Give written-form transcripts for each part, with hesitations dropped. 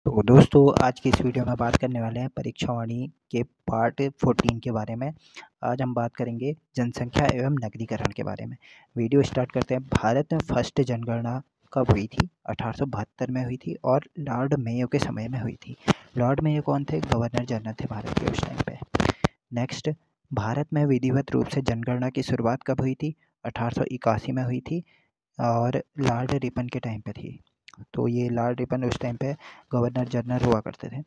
तो दोस्तों आज की इस वीडियो में बात करने वाले हैं परीक्षावाणी के पार्ट 14 के बारे में। आज हम बात करेंगे जनसंख्या एवं नगरीकरण के बारे में। वीडियो स्टार्ट करते हैं। भारत में फर्स्ट जनगणना कब हुई थी? 1872 में हुई थी और लॉर्ड मेयो के समय में हुई थी। लॉर्ड मेयो कौन थे? गवर्नर जनरल थे भारत के उस टाइम पे। नेक्स्ट, भारत में विधिवत रूप से जनगणना की शुरुआत कब हुई थी? 1881 में हुई थी और लॉर्ड रिपन के टाइम पे थी। तो ये लॉर्ड रिपन उस टाइम पे गवर्नर जनरल हुआ करते थे।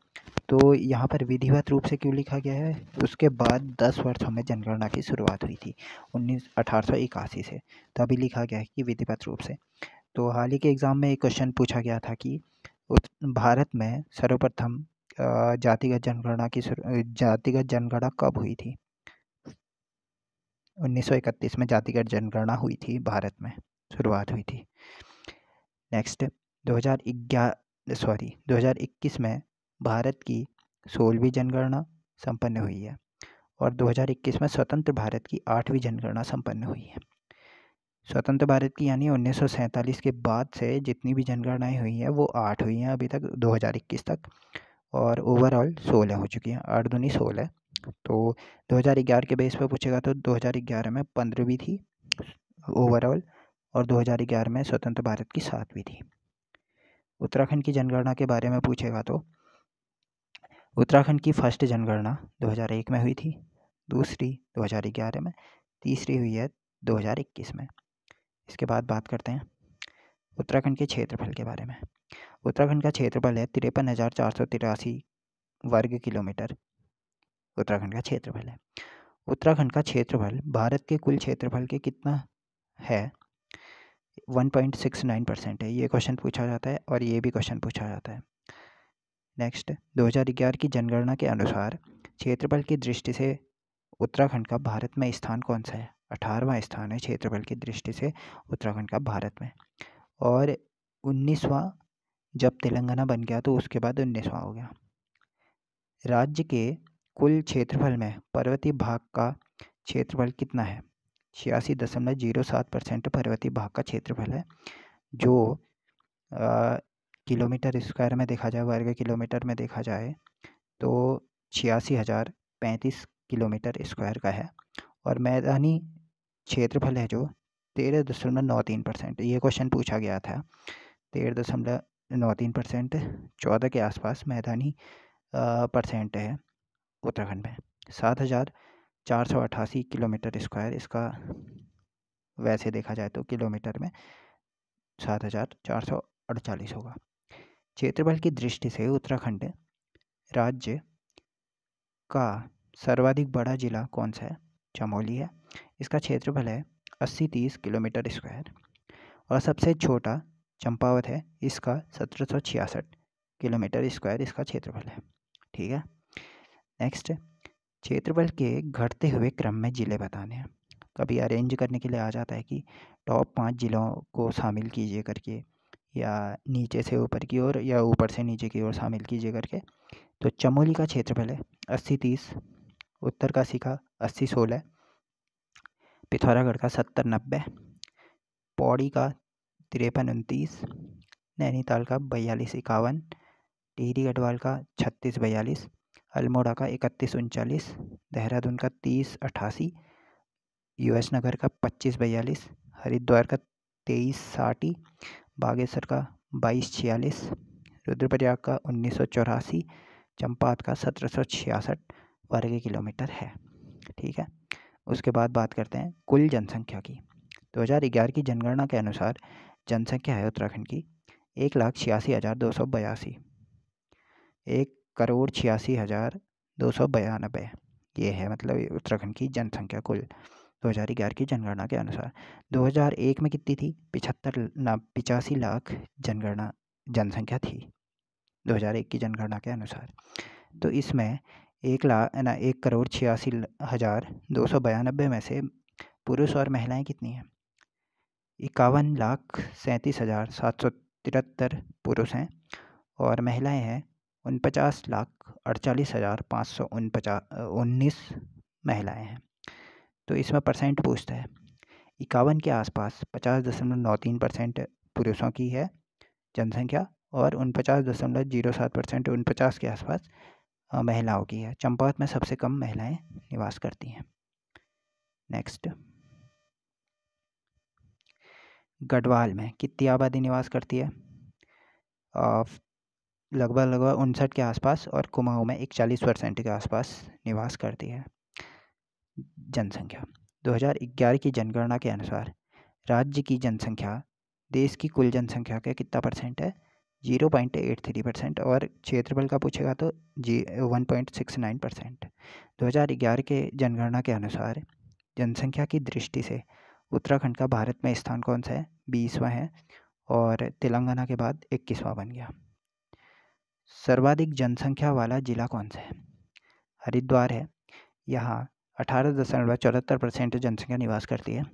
तो यहाँ पर विधिवत रूप से क्यों लिखा गया है? उसके बाद 10 वर्षों में जनगणना की शुरुआत हुई थी 1881 से, तभी लिखा गया है कि विधिवत रूप से। तो हाल ही के एग्ज़ाम में एक क्वेश्चन पूछा गया था कि भारत में सर्वप्रथम जातिगत जनगणना कब हुई थी? 1931 में जातिगत जनगणना हुई थी भारत में, शुरुआत हुई थी। नेक्स्ट, 2021 में भारत की 16वीं जनगणना संपन्न हुई है और 2021 में स्वतंत्र भारत की 8वीं जनगणना संपन्न हुई है। स्वतंत्र भारत की यानी 1947 के बाद से जितनी भी जनगणनाएं हुई हैं वो 8 हुई हैं अभी तक 2021 तक, और ओवरऑल 16 हो चुकी हैं। 8 दूनी 16। तो 2011 के बेस पर पूछेगा तो 2011 में 15वीं थी ओवरऑल और 2011 में स्वतंत्र भारत की 7वीं थी। उत्तराखंड की जनगणना के बारे में पूछेगा तो उत्तराखंड की फर्स्ट जनगणना 2001 में हुई थी, दूसरी 2011 में, तीसरी हुई है 2021 में। इसके बाद बात करते हैं उत्तराखंड के क्षेत्रफल के बारे में। उत्तराखंड का क्षेत्रफल है 53,483 वर्ग किलोमीटर। उत्तराखंड का क्षेत्रफल है। उत्तराखंड का क्षेत्रफल भारत के कुल क्षेत्रफल के कितना है? 1.69% है। ये क्वेश्चन पूछा जाता है और ये भी क्वेश्चन पूछा जाता है। नेक्स्ट, 2011 की जनगणना के अनुसार क्षेत्रफल की दृष्टि से उत्तराखंड का भारत में स्थान कौन सा है? 18वां स्थान है क्षेत्रफल की दृष्टि से उत्तराखंड का भारत में, और 19वां जब तेलंगाना बन गया तो उसके बाद 19वां हो गया। राज्य के कुल क्षेत्रफल में पर्वतीय भाग का क्षेत्रफल कितना है? 86.07% पर्वतीय भाग का क्षेत्रफल है, जो किलोमीटर स्क्वायर में देखा जाए, वर्ग किलोमीटर में देखा जाए तो 86,035 किलोमीटर स्क्वायर का है, और मैदानी क्षेत्रफल है जो 13.93%। ये क्वेश्चन पूछा गया था। 13.93%, 14 के आसपास मैदानी परसेंट है उत्तराखंड में। 7,488 किलोमीटर स्क्वायर इसका, वैसे देखा जाए तो किलोमीटर में 7,448 होगा। क्षेत्रफल की दृष्टि से उत्तराखंड राज्य का सर्वाधिक बड़ा जिला कौन सा है? चमोली है। इसका क्षेत्रफल है 80-30 किलोमीटर स्क्वायर, और सबसे छोटा चंपावत है, इसका 1766 किलोमीटर स्क्वायर इसका क्षेत्रफल है। ठीक है। नेक्स्ट, क्षेत्रफल के घटते हुए क्रम में जिले बताने हैं। कभी अरेंज करने के लिए आ जाता है कि टॉप 5 जिलों को शामिल कीजिए करके, या नीचे से ऊपर की ओर या ऊपर से नीचे की ओर शामिल कीजिए करके। तो चमोली का क्षेत्रफल है 80-30, उत्तरकाशी का 80-16, पिथौरागढ़ का 70-90, पौड़ी का 53-29, नैनीताल का 42-51, टिहरी गढ़वाल का 36-42, अल्मोड़ा का 31-39, देहरादून का 30-88, यूएस नगर का 25-42, हरिद्वार का 23-60, बागेश्वर का 22-46, रुद्रप्रयाग का 1984, चंपावत का 1766 वर्ग किलोमीटर है। ठीक है। उसके बाद बात करते हैं कुल जनसंख्या की। 2011 की जनगणना के अनुसार जनसंख्या है उत्तराखंड की 1,86,282, 1,86,292। ये है मतलब उत्तराखंड की जनसंख्या कुल 2011 की जनगणना के अनुसार। 2001 में कितनी थी? 85 लाख जनसंख्या थी 2001 की जनगणना के अनुसार। तो इसमें 1,86,292 में से पुरुष और महिलाएं कितनी हैं? 51,37,773 पुरुष हैं और महिलाएं हैं 49,48,519 महिलाएं हैं। तो इसमें परसेंट पूछता है। 51 के आसपास 50.93% पुरुषों की है जनसंख्या और 49.07% 49 के आसपास महिलाओं की है। चंपावत में सबसे कम महिलाएं निवास करती हैं। नेक्स्ट, गढ़वाल में कितनी आबादी निवास करती है? लगभग 59 के आसपास, और कुमाऊं में 41% के आसपास निवास करती है। जनसंख्या 2011 की जनगणना के अनुसार राज्य की जनसंख्या देश की कुल जनसंख्या का कितना परसेंट है? 0.83%, और क्षेत्रफल का पूछेगा तो 1.69%। 2011 के जनगणना के अनुसार जनसंख्या की दृष्टि से उत्तराखंड का भारत में स्थान कौन सा है? 20वां है, और तेलंगाना के बाद 21वां बन गया। सर्वाधिक जनसंख्या वाला जिला कौन सा है? हरिद्वार है। यहाँ 18.74% जनसंख्या निवास करती है,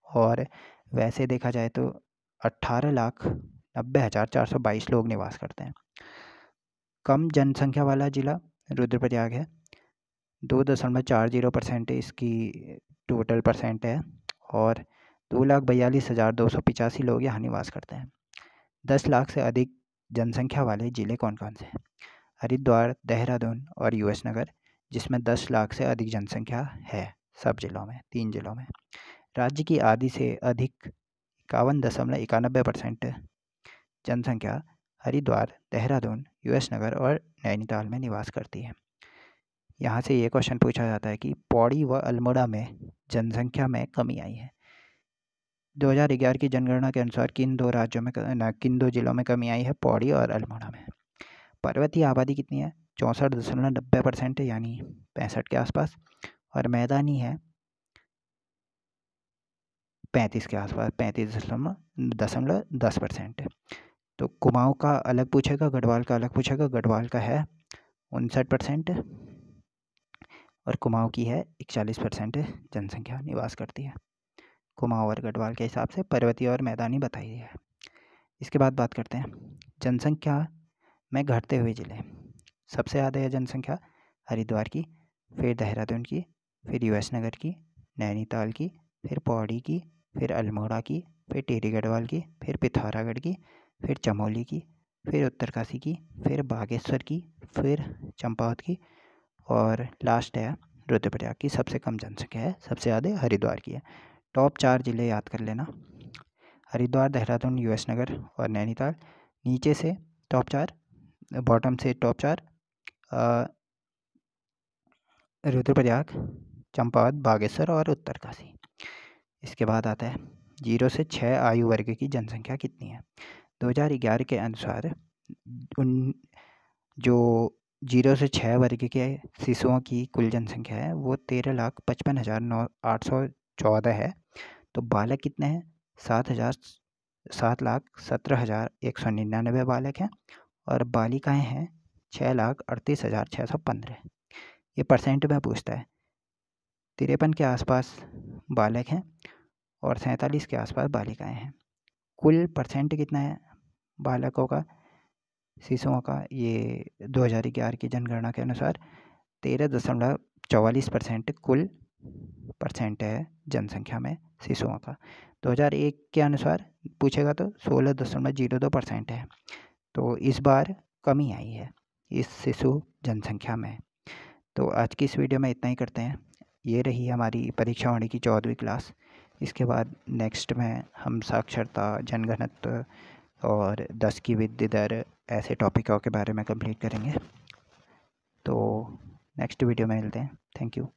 और वैसे देखा जाए तो 18,90,422 लोग निवास करते हैं। कम जनसंख्या वाला जिला रुद्रप्रयाग है। 2.40% इसकी टोटल परसेंट है, और 2,42,285 लोग यहाँ निवास करते हैं। 10 लाख से अधिक जनसंख्या वाले जिले कौन कौन से हैं? हरिद्वार, देहरादून और यूएस नगर, जिसमें 10 लाख से अधिक जनसंख्या है सब जिलों में, 3 जिलों में। राज्य की आधी से अधिक 51.91% जनसंख्या हरिद्वार, देहरादून, यूएस नगर और नैनीताल में निवास करती है। यहाँ से ये क्वेश्चन पूछा जाता है कि पौड़ी व अल्मोड़ा में जनसंख्या में कमी आई है। 2011 की जनगणना के अनुसार किन दो जिलों में कमी आई है? पौड़ी और अल्मोड़ा में। पर्वतीय आबादी कितनी है? 64.90%, यानी 65 के आसपास, और मैदानी है 35 के आसपास, 35.10%। तो कुमाऊं का अलग पूछेगा, गढ़वाल का अलग पूछेगा। गढ़वाल का है 59%, और कुमाऊं की है 41% जनसंख्या निवास करती है। कुमाऊं और गढ़वाल के हिसाब से पर्वतीय और मैदानी बताई है। इसके बाद बात करते हैं जनसंख्या में घटते हुए जिले। सबसे ज़्यादा है जनसंख्या हरिद्वार की, फिर देहरादून की, फिर यूएस नगर की, नैनीताल की, फिर पौड़ी की, फिर अल्मोड़ा की, फिर टिहरी गढ़वाल की, फिर पिथौरागढ़ की, फिर चमोली की, फिर उत्तरकाशी की, फिर बागेश्वर की, फिर चंपावत की, और लास्ट है रुद्रप्रयाग की। सबसे कम जनसंख्या है, सबसे ज़्यादा हरिद्वार की है। टॉप 4 जिले याद कर लेना, हरिद्वार, देहरादून, यूएस नगर और नैनीताल। नीचे से टॉप 4, बॉटम से टॉप 4 रुद्रप्रयाग, चंपावत, बागेश्वर और उत्तरकाशी। इसके बाद आता है 0 से 6 आयु वर्ग की जनसंख्या कितनी है? 2011 के अनुसार उन जो 0 से 6 वर्ग के शिशुओं की कुल जनसंख्या है वो 13,55,814 है। तो बालक कितने हैं? 7,17,199 बालक हैं, और बालिकाएं हैं 6,38,615। ये परसेंट में पूछता है। 53 के आसपास बालक हैं और 47 के आसपास बालिकाएं हैं। कुल परसेंट कितना है बालकों का, शिशुओं का? ये 2011 की जनगणना के अनुसार 13.44% कुल परसेंट है जनसंख्या में शिशुओं का। 2001 के अनुसार पूछेगा तो 16.02% है। तो इस बार कमी आई है इस शिशु जनसंख्या में। तो आज की इस वीडियो में इतना ही करते हैं। ये रही हमारी परीक्षा वाणी की 14वीं क्लास। इसके बाद नेक्स्ट में हम साक्षरता, जनघनत्व और 10 की वृद्धि दर, ऐसे टॉपिकों के बारे में कंप्लीट करेंगे। तो नेक्स्ट वीडियो में मिलते हैं। Thank you.